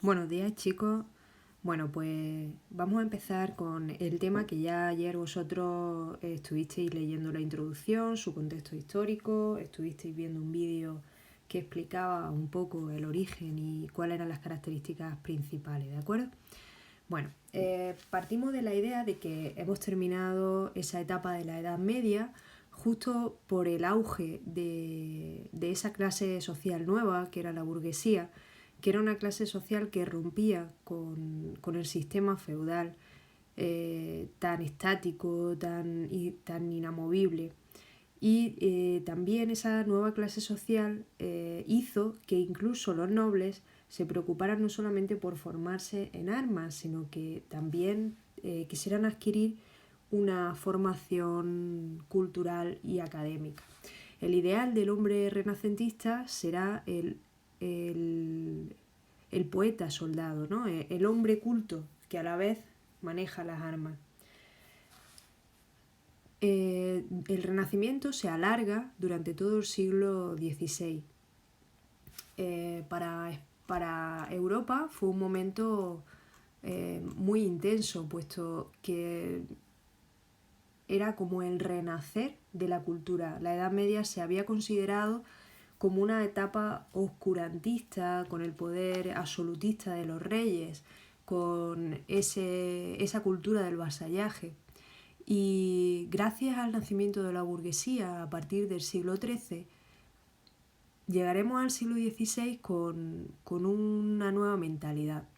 Buenos días, chicos. Bueno, pues vamos a empezar con el tema que ya ayer vosotros estuvisteis leyendo la introducción, su contexto histórico, estuvisteis viendo un vídeo que explicaba un poco el origen y cuáles eran las características principales, ¿de acuerdo? Bueno, partimos de la idea de que hemos terminado esa etapa de la Edad Media justo por el auge de esa clase social nueva, que era la burguesía, que era una clase social que rompía con el sistema feudal tan estático, tan inamovible. Y también esa nueva clase social hizo que incluso los nobles se preocuparan no solamente por formarse en armas, sino que también quisieran adquirir una formación cultural y académica. El ideal del hombre renacentista será el poeta soldado, ¿no? El hombre culto que a la vez maneja las armas. El Renacimiento se alarga durante todo el siglo XVI. Para Europa fue un momento muy intenso, puesto que era como el renacer de la cultura. La Edad Media se había considerado como una etapa oscurantista, con el poder absolutista de los reyes, con esa cultura del vasallaje. Y gracias al nacimiento de la burguesía a partir del siglo XIII, llegaremos al siglo XVI con una nueva mentalidad.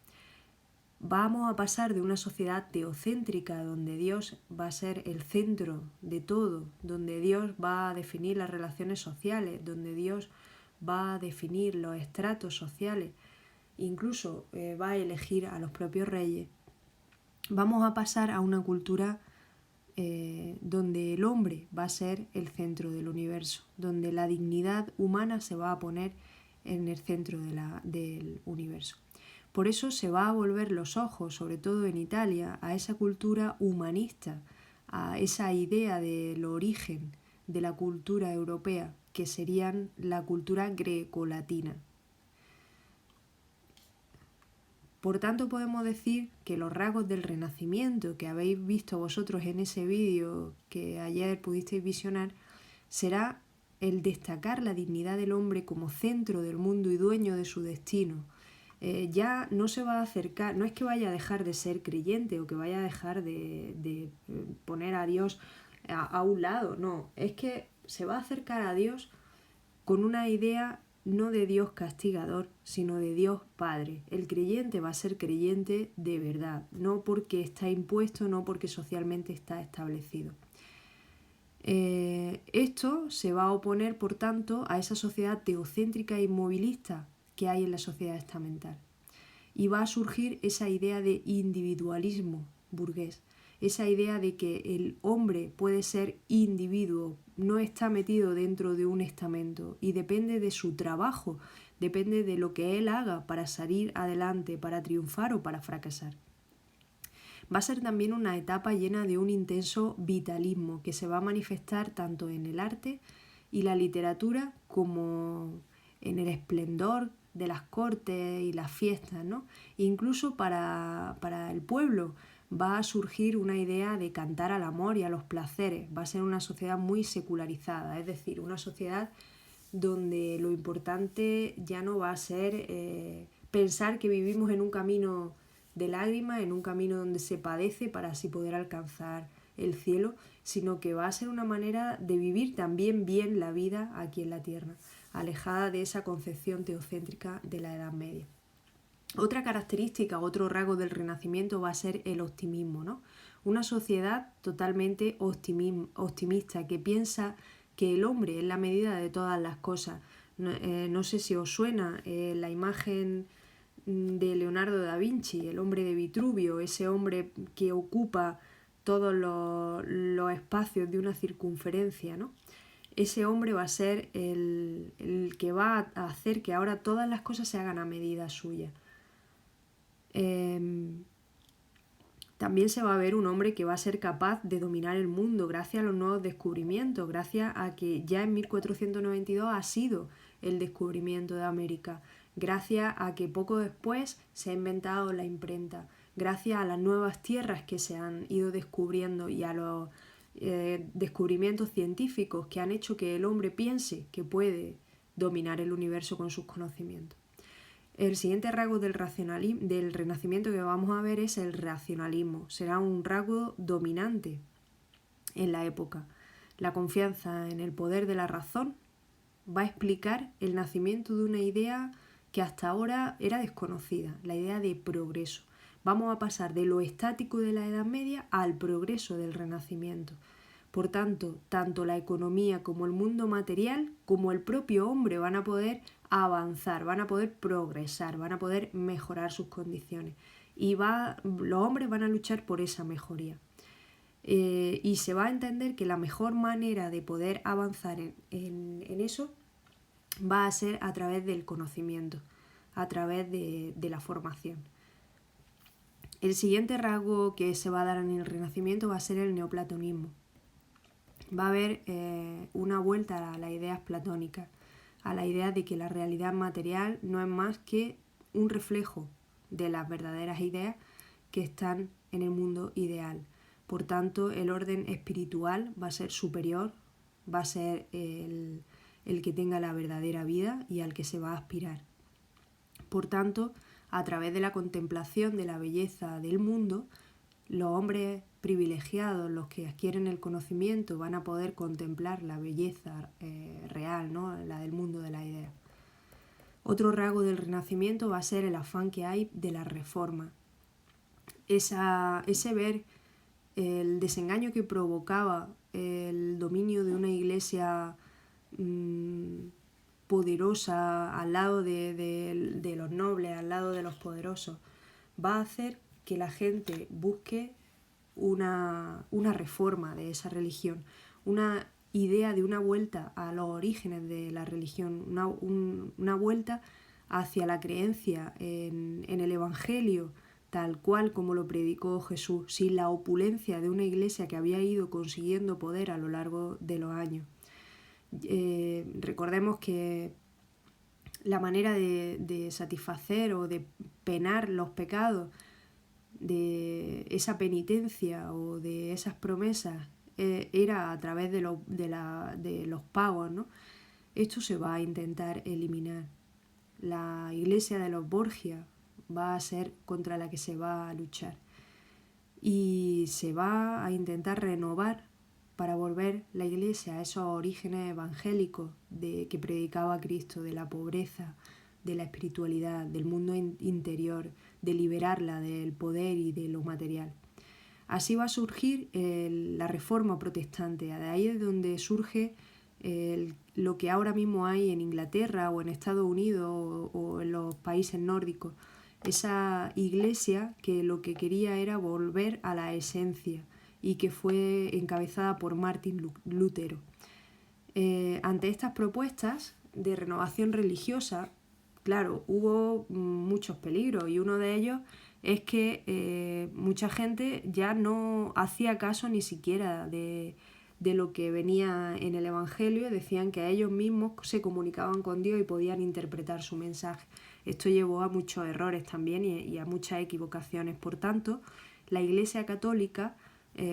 Vamos a pasar de una sociedad teocéntrica donde Dios va a ser el centro de todo, donde Dios va a definir las relaciones sociales, donde Dios va a definir los estratos sociales, incluso va a elegir a los propios reyes. Vamos a pasar a una cultura donde el hombre va a ser el centro del universo, donde la dignidad humana se va a poner en el centro del universo. Por eso se va a volver los ojos, sobre todo en Italia, a esa cultura humanista, a esa idea del origen de la cultura europea, que serían la cultura grecolatina. Por tanto, podemos decir que los rasgos del Renacimiento que habéis visto vosotros en ese vídeo que ayer pudisteis visionar será el destacar la dignidad del hombre como centro del mundo y dueño de su destino. Ya no se va a acercar, no es que vaya a dejar de ser creyente o que vaya a dejar de poner a Dios a un lado, no, es que se va a acercar a Dios con una idea no de Dios castigador, sino de Dios Padre. El creyente va a ser creyente de verdad, no porque está impuesto, no porque socialmente está establecido. Esto se va a oponer, por tanto, a esa sociedad teocéntrica e inmovilista que hay en la sociedad estamental. Y va a surgir esa idea de individualismo burgués, esa idea de que el hombre puede ser individuo, no está metido dentro de un estamento y depende de su trabajo, depende de lo que él haga para salir adelante, para triunfar o para fracasar. Va a ser también una etapa llena de un intenso vitalismo que se va a manifestar tanto en el arte y la literatura como en el esplendor de las cortes y las fiestas, ¿no? Incluso para el pueblo va a surgir una idea de cantar al amor y a los placeres. Va a ser una sociedad muy secularizada, es decir, una sociedad donde lo importante ya no va a ser pensar que vivimos en un camino de lágrimas, en un camino donde se padece para así poder alcanzar el cielo, sino que va a ser una manera de vivir también bien la vida aquí en la tierra, alejada de esa concepción teocéntrica de la Edad Media. Otra característica, otro rasgo del Renacimiento va a ser el optimismo, ¿no? Una sociedad totalmente optimista que piensa que el hombre es la medida de todas las cosas. No sé si os suena la imagen de Leonardo da Vinci, el hombre de Vitruvio, ese hombre que ocupa todos los espacios de una circunferencia, ¿no? Ese hombre va a ser el que va a hacer que ahora todas las cosas se hagan a medida suya. También se va a ver un hombre que va a ser capaz de dominar el mundo gracias a los nuevos descubrimientos, gracias a que ya en 1492 ha sido el descubrimiento de América, gracias a que poco después se ha inventado la imprenta, gracias a las nuevas tierras que se han ido descubriendo y a los descubrimientos científicos que han hecho que el hombre piense que puede dominar el universo con sus conocimientos. El siguiente rasgo del Renacimiento que vamos a ver es el racionalismo. Será un rasgo dominante en la época. La confianza en el poder de la razón va a explicar el nacimiento de una idea que hasta ahora era desconocida, la idea de progreso. Vamos a pasar de lo estático de la Edad Media al progreso del Renacimiento. Por tanto, tanto la economía como el mundo material, como el propio hombre van a poder avanzar, van a poder progresar, van a poder mejorar sus condiciones. Y los hombres van a luchar por esa mejoría. Y se va a entender que la mejor manera de poder avanzar en eso va a ser a través del conocimiento, a través de la formación. El siguiente rasgo que se va a dar en el Renacimiento va a ser el neoplatonismo. Va a haber una vuelta a las ideas platónicas, a la idea de que la realidad material no es más que un reflejo de las verdaderas ideas que están en el mundo ideal. Por tanto, el orden espiritual va a ser superior, va a ser el que tenga la verdadera vida y al que se va a aspirar. Por tanto, a través de la contemplación de la belleza del mundo, los hombres privilegiados, los que adquieren el conocimiento, van a poder contemplar la belleza real, ¿no? La del mundo de la idea. Otro rasgo del Renacimiento va a ser el afán que hay de la reforma. Ese ver el desengaño que provocaba el dominio de una iglesia poderosa al lado de los nobles, al lado de los poderosos, va a hacer que la gente busque una reforma de esa religión, una idea de una vuelta a los orígenes de la religión, una vuelta hacia la creencia en el Evangelio tal cual como lo predicó Jesús, sin la opulencia de una iglesia que había ido consiguiendo poder a lo largo de los años. Recordemos que la manera de satisfacer o de penar los pecados, de esa penitencia o de esas promesas, era a través de los pagos, ¿no? Esto se va a intentar eliminar. La iglesia de los Borgia va a ser contra la que se va a luchar y se va a intentar renovar para volver la iglesia a esos orígenes evangélicos que predicaba Cristo, de la pobreza, de la espiritualidad, del mundo interior, de liberarla del poder y de lo material. Así va a surgir la Reforma protestante. De ahí es donde surge lo que ahora mismo hay en Inglaterra o en Estados Unidos o en los países nórdicos. Esa iglesia que lo que quería era volver a la esencia y que fue encabezada por Martín Lutero. Ante estas propuestas de renovación religiosa, claro, hubo muchos peligros y uno de ellos es que mucha gente ya no hacía caso ni siquiera de lo que venía en el Evangelio. Decían que ellos mismos se comunicaban con Dios y podían interpretar su mensaje. Esto llevó a muchos errores también y a muchas equivocaciones. Por tanto, la Iglesia Católica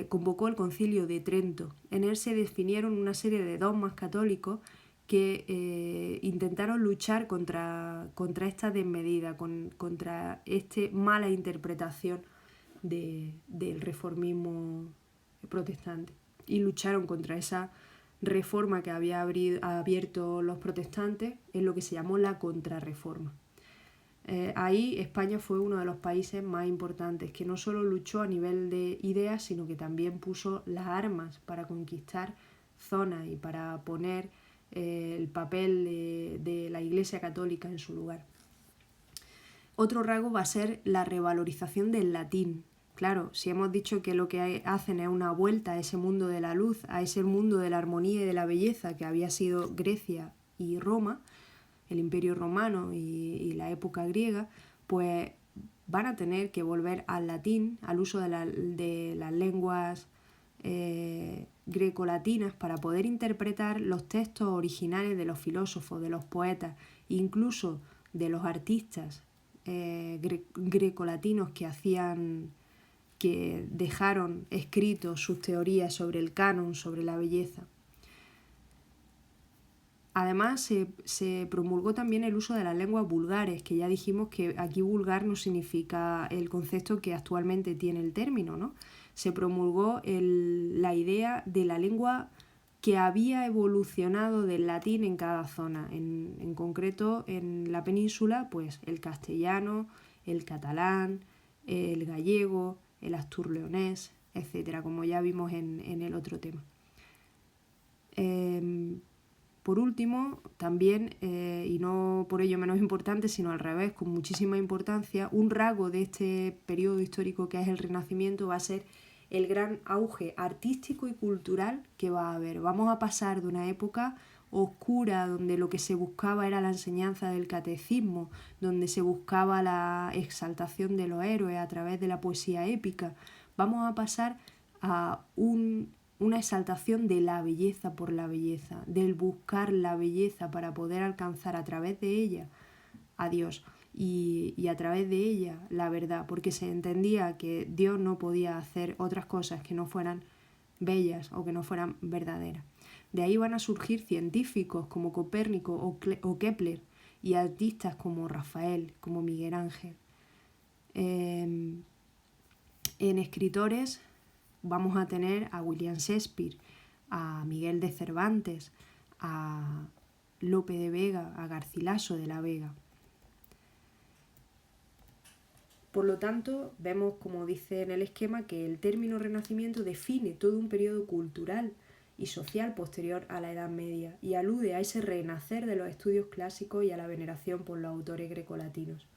convocó el Concilio de Trento. En él se definieron una serie de dogmas católicos que intentaron luchar contra esta desmedida, contra esta mala interpretación del reformismo protestante, y lucharon contra esa reforma que había abierto los protestantes en lo que se llamó la Contrarreforma. Ahí España fue uno de los países más importantes, que no solo luchó a nivel de ideas, sino que también puso las armas para conquistar zonas y para poner el papel de la Iglesia Católica en su lugar. Otro rasgo va a ser la revalorización del latín. Claro, si hemos dicho que lo que hacen es una vuelta a ese mundo de la luz, a ese mundo de la armonía y de la belleza que había sido Grecia y Roma, el Imperio Romano y la época griega, pues van a tener que volver al latín, al uso de las lenguas grecolatinas para poder interpretar los textos originales de los filósofos, de los poetas, incluso de los artistas grecolatinos que dejaron escritos sus teorías sobre el canon, sobre la belleza. Además, se promulgó también el uso de las lenguas vulgares, que ya dijimos que aquí vulgar no significa el concepto que actualmente tiene el término, ¿no? Se promulgó la idea de la lengua que había evolucionado del latín en cada zona. En concreto, en la península, pues el castellano, el catalán, el gallego, el asturleonés, etcétera, como ya vimos en el otro tema. Por último, también, y no por ello menos importante, sino al revés, con muchísima importancia, un rasgo de este periodo histórico que es el Renacimiento va a ser el gran auge artístico y cultural que va a haber. Vamos a pasar de una época oscura donde lo que se buscaba era la enseñanza del catecismo, donde se buscaba la exaltación de los héroes a través de la poesía épica. Vamos a pasar a una exaltación de la belleza por la belleza, del buscar la belleza para poder alcanzar a través de ella a Dios y a través de ella la verdad, porque se entendía que Dios no podía hacer otras cosas que no fueran bellas o que no fueran verdaderas. De ahí van a surgir científicos como Copérnico o Kepler y artistas como Rafael, como Miguel Ángel. En escritores vamos a tener a William Shakespeare, a Miguel de Cervantes, a Lope de Vega, a Garcilaso de la Vega. Por lo tanto, vemos, como dice en el esquema, que el término Renacimiento define todo un periodo cultural y social posterior a la Edad Media y alude a ese renacer de los estudios clásicos y a la veneración por los autores grecolatinos.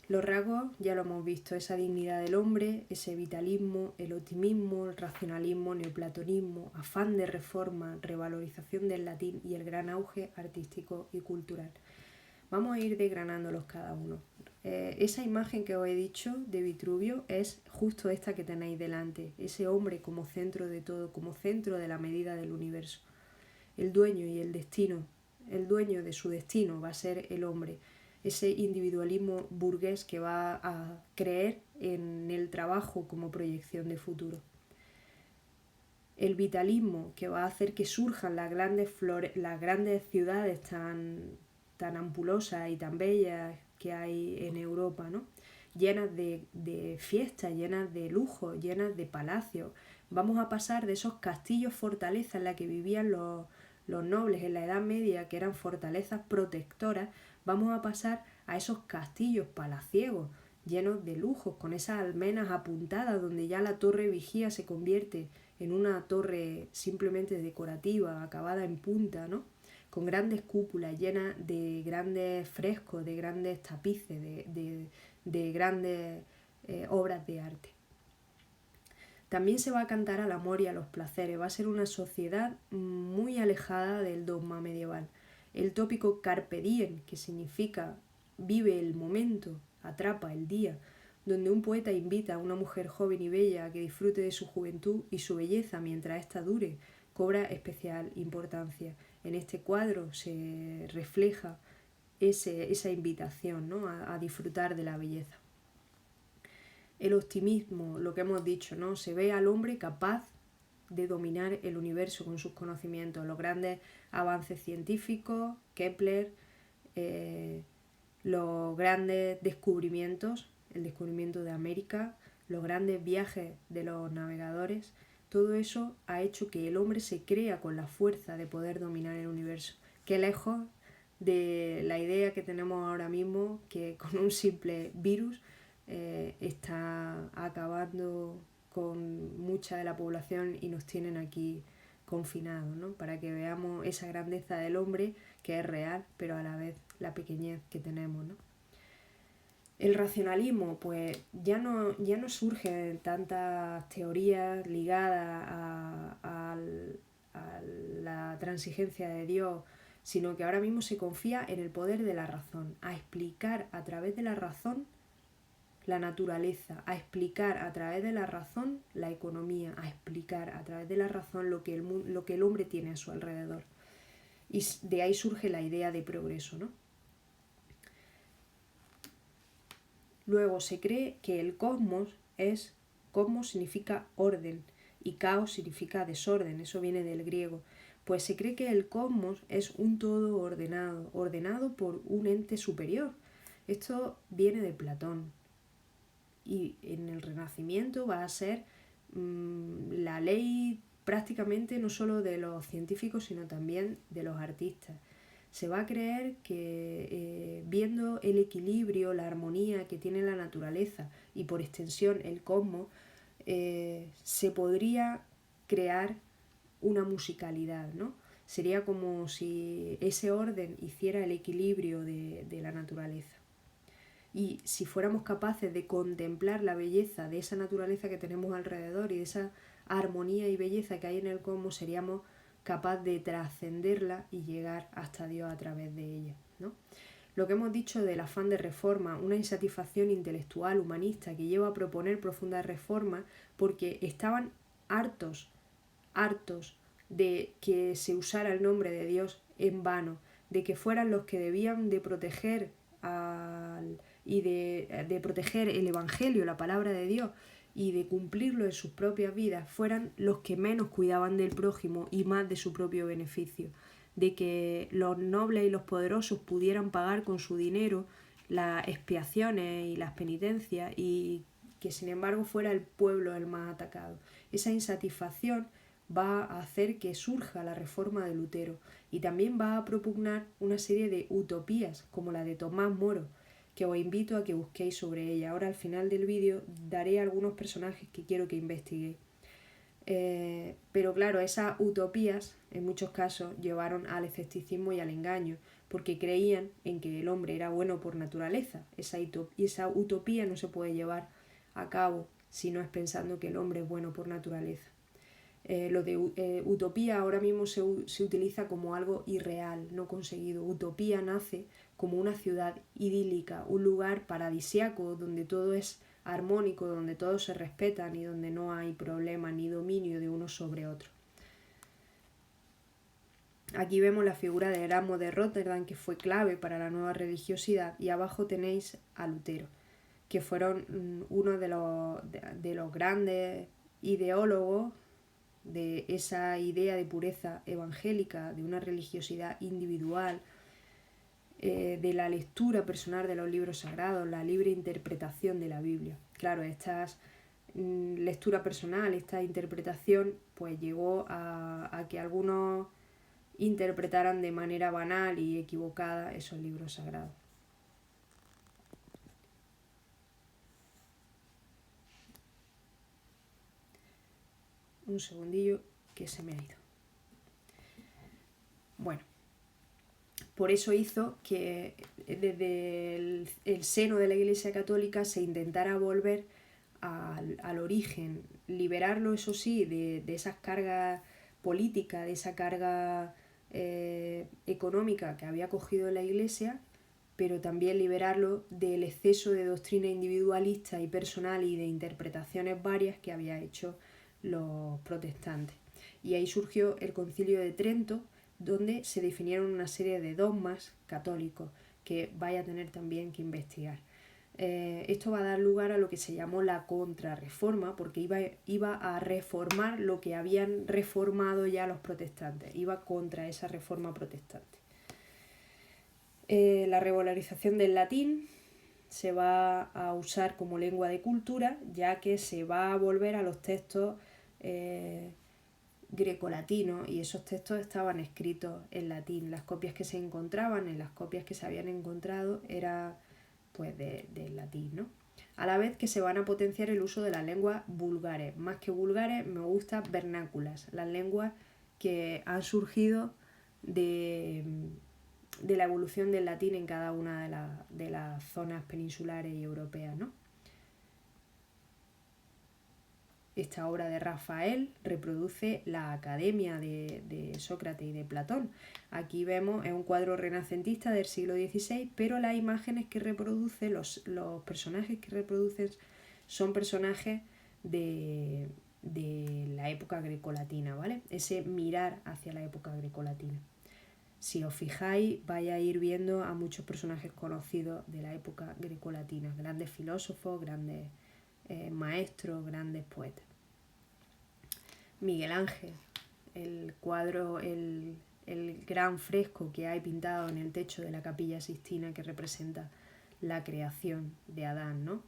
Los rasgos ya lo hemos visto, esa dignidad del hombre, ese vitalismo, el optimismo, el racionalismo, neoplatonismo, afán de reforma, revalorización del latín y el gran auge artístico y cultural. Vamos a ir desgranándolos cada uno. Esa imagen que os he dicho de Vitruvio es justo esta que tenéis delante, ese hombre como centro de todo, como centro de la medida del universo. El dueño y el destino, el dueño de su destino va a ser el hombre. Ese individualismo burgués que va a creer en el trabajo como proyección de futuro. El vitalismo que va a hacer que surjan las grandes ciudades tan ampulosas y tan bellas que hay en Europa, ¿no? Llenas de fiestas, llenas de lujo, llenas de palacios. Vamos a pasar de esos castillos fortalezas en la que vivían los nobles en la Edad Media, que eran fortalezas protectoras, vamos a pasar a esos castillos palaciegos llenos de lujos, con esas almenas apuntadas donde ya la torre vigía se convierte en una torre simplemente decorativa, acabada en punta, ¿no? Con grandes cúpulas llenas de grandes frescos, de grandes tapices, de grandes obras de arte. También se va a cantar al amor y a los placeres, va a ser una sociedad muy alejada del dogma medieval. El tópico carpe diem, que significa vive el momento, atrapa el día, donde un poeta invita a una mujer joven y bella a que disfrute de su juventud y su belleza mientras ésta dure, cobra especial importancia. En este cuadro se refleja esa invitación, ¿no? a disfrutar de la belleza. El optimismo, lo que hemos dicho, ¿no? Se ve al hombre capaz de dominar el universo con sus conocimientos, los grandes avances científicos, Kepler, los grandes descubrimientos, el descubrimiento de América, los grandes viajes de los navegadores, todo eso ha hecho que el hombre se crea con la fuerza de poder dominar el universo. Qué lejos de la idea que tenemos ahora mismo, que con un simple virus está acabando con mucha de la población y nos tienen aquí confinados, ¿no? Para que veamos esa grandeza del hombre que es real, pero a la vez la pequeñez que tenemos, ¿no? El racionalismo, pues ya no surgen tantas teorías ligadas a la transigencia de Dios, sino que ahora mismo se confía en el poder de la razón, a explicar a través de la razón la naturaleza, a explicar a través de la razón la economía, a explicar a través de la razón lo que el hombre tiene a su alrededor. Y de ahí surge la idea de progreso, ¿no? Luego se cree que el cosmos significa orden y caos significa desorden, eso viene del griego. Pues se cree que el cosmos es un todo ordenado por un ente superior. Esto viene de Platón. Y en el Renacimiento va a ser la ley prácticamente no solo de los científicos, sino también de los artistas. Se va a creer que viendo el equilibrio, la armonía que tiene la naturaleza y por extensión el cosmos, se podría crear una musicalidad, ¿no? Sería como si ese orden hiciera el equilibrio de la naturaleza. Y si fuéramos capaces de contemplar la belleza de esa naturaleza que tenemos alrededor y de esa armonía y belleza que hay en el cosmos, seríamos capaces de trascenderla y llegar hasta Dios a través de ella, ¿no? Lo que hemos dicho del afán de reforma, una insatisfacción intelectual, humanista, que lleva a proponer profundas reformas porque estaban hartos de que se usara el nombre de Dios en vano, de que fueran los que debían de proteger de proteger el Evangelio, la palabra de Dios, y de cumplirlo en sus propias vidas, fueran los que menos cuidaban del prójimo y más de su propio beneficio, de que los nobles y los poderosos pudieran pagar con su dinero las expiaciones y las penitencias y que sin embargo fuera el pueblo el más atacado. Esa insatisfacción va a hacer que surja la reforma de Lutero y también va a propugnar una serie de utopías como la de Tomás Moro, que os invito a que busquéis sobre ella. Ahora al final del vídeo daré algunos personajes que quiero que investiguéis. Pero claro, esas utopías en muchos casos llevaron al escepticismo y al engaño, porque creían en que el hombre era bueno por naturaleza. Esa utopía no se puede llevar a cabo si no es pensando que el hombre es bueno por naturaleza. Lo de utopía ahora mismo se utiliza como algo irreal, no conseguido. Utopía nace como una ciudad idílica, un lugar paradisiaco donde todo es armónico, donde todos se respetan y donde no hay problema ni dominio de uno sobre otro. Aquí vemos la figura de Erasmo de Róterdam, que fue clave para la nueva religiosidad, y abajo tenéis a Lutero, que fueron uno de los grandes ideólogos de esa idea de pureza evangélica, de una religiosidad individual, de la lectura personal de los libros sagrados, la libre interpretación de la Biblia. Claro, esta lectura personal, esta interpretación, pues llegó a que algunos interpretaran de manera banal y equivocada esos libros sagrados. Un segundillo que se me ha ido. Bueno, por eso hizo que desde el seno de la Iglesia Católica se intentara volver al origen, liberarlo, eso sí, de esas cargas políticas, de esa carga económica que había cogido la Iglesia, pero también liberarlo del exceso de doctrina individualista y personal y de interpretaciones varias que había hecho los protestantes. Y ahí surgió el Concilio de Trento, donde se definieron una serie de dogmas católicos que vaya a tener también que investigar. Esto va a dar lugar a lo que se llamó la contrarreforma, porque iba a reformar lo que habían reformado ya los protestantes, iba contra esa reforma protestante. La regularización del latín se va a usar como lengua de cultura, ya que se va a volver a los textos grecolatinos, y esos textos estaban escritos en latín. Las copias que se encontraban, en las copias que se habían encontrado, era pues del latín, ¿no? A la vez que se van a potenciar el uso de las lenguas vulgares. Más que vulgares, me gustan vernáculas, las lenguas que han surgido de la evolución del latín en cada una de las zonas peninsulares y europeas, ¿no? Esta obra de Rafael reproduce la Academia de Sócrates y de Platón. Aquí vemos, es un cuadro renacentista del siglo XVI, pero las imágenes que reproduce, los personajes que reproducen son personajes de la época grecolatina, ¿vale? Ese mirar hacia la época grecolatina. Si os fijáis, vais a ir viendo a muchos personajes conocidos de la época grecolatina, grandes filósofos, grandes maestros, grandes poetas. Miguel Ángel, el cuadro, el gran fresco que hay pintado en el techo de la Capilla Sixtina que representa la creación de Adán, ¿no?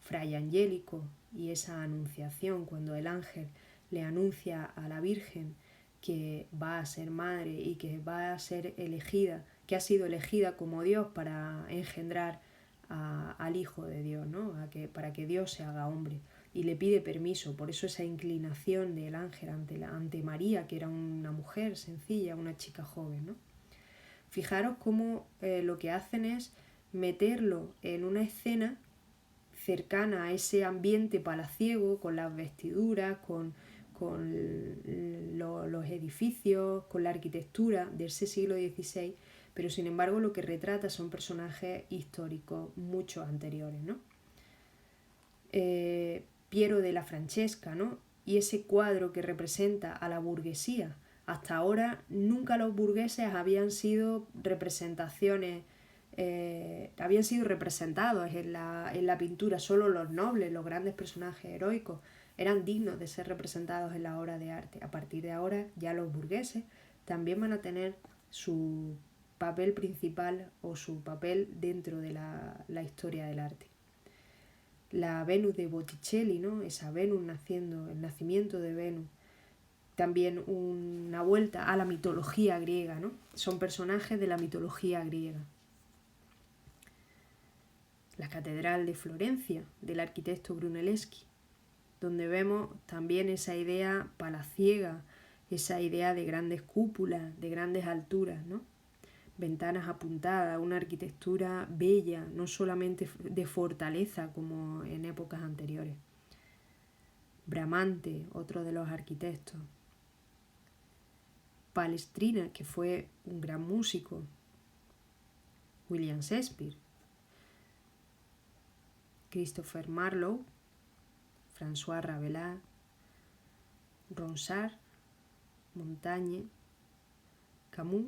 Fray Angélico y esa anunciación, cuando el ángel le anuncia a la Virgen que va a ser madre y que va a ser elegida, que ha sido elegida como Dios para engendrar al Hijo de Dios, ¿no? Para que Dios se haga hombre, y le pide permiso. Por eso esa inclinación del ángel ante María, que era una mujer sencilla, una chica joven, ¿no? Fijaros cómo lo que hacen es meterlo en una escena cercana a ese ambiente palaciego, con las vestiduras, con los edificios, con la arquitectura de ese siglo XVI, pero sin embargo lo que retrata son personajes históricos mucho anteriores, ¿no? Piero de la Francesca, ¿no? Y ese cuadro que representa a la burguesía. Hasta ahora nunca los burgueses habían sido representaciones, habían sido representados en la pintura. Solo los nobles, los grandes personajes heroicos, eran dignos de ser representados en la obra de arte. A partir de ahora ya los burgueses también van a tener su papel principal o su papel dentro de la historia del arte. La Venus de Botticelli, ¿no? Esa Venus naciendo, el nacimiento de Venus. También una vuelta a la mitología griega, ¿no? Son personajes de la mitología griega. La Catedral de Florencia, del arquitecto Brunelleschi, donde vemos también esa idea palaciega, esa idea de grandes cúpulas, de grandes alturas, ¿no? Ventanas apuntadas, una arquitectura bella, no solamente de fortaleza como en épocas anteriores. Bramante, otro de los arquitectos. Palestrina, que fue un gran músico. William Shakespeare. Christopher Marlowe. François Rabelais. Ronsard. Montaigne. Camus.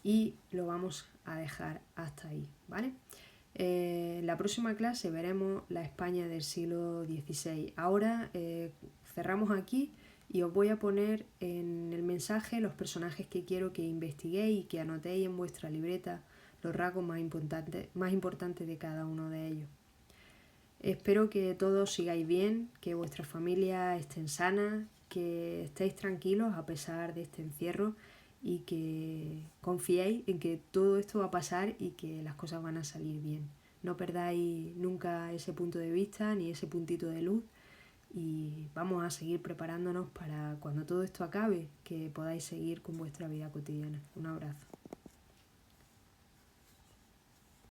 Y lo vamos a dejar hasta ahí, ¿vale? En la próxima clase veremos la España del siglo XVI. Ahora cerramos aquí y os voy a poner en el mensaje los personajes que quiero que investiguéis y que anotéis en vuestra libreta los rasgos más importantes de cada uno de ellos. Espero que todos sigáis bien, que vuestras familias estén sanas, que estéis tranquilos a pesar de este encierro y que confiéis en que todo esto va a pasar y que las cosas van a salir bien. No perdáis nunca ese punto de vista ni ese puntito de luz y vamos a seguir preparándonos para cuando todo esto acabe, que podáis seguir con vuestra vida cotidiana. Un abrazo.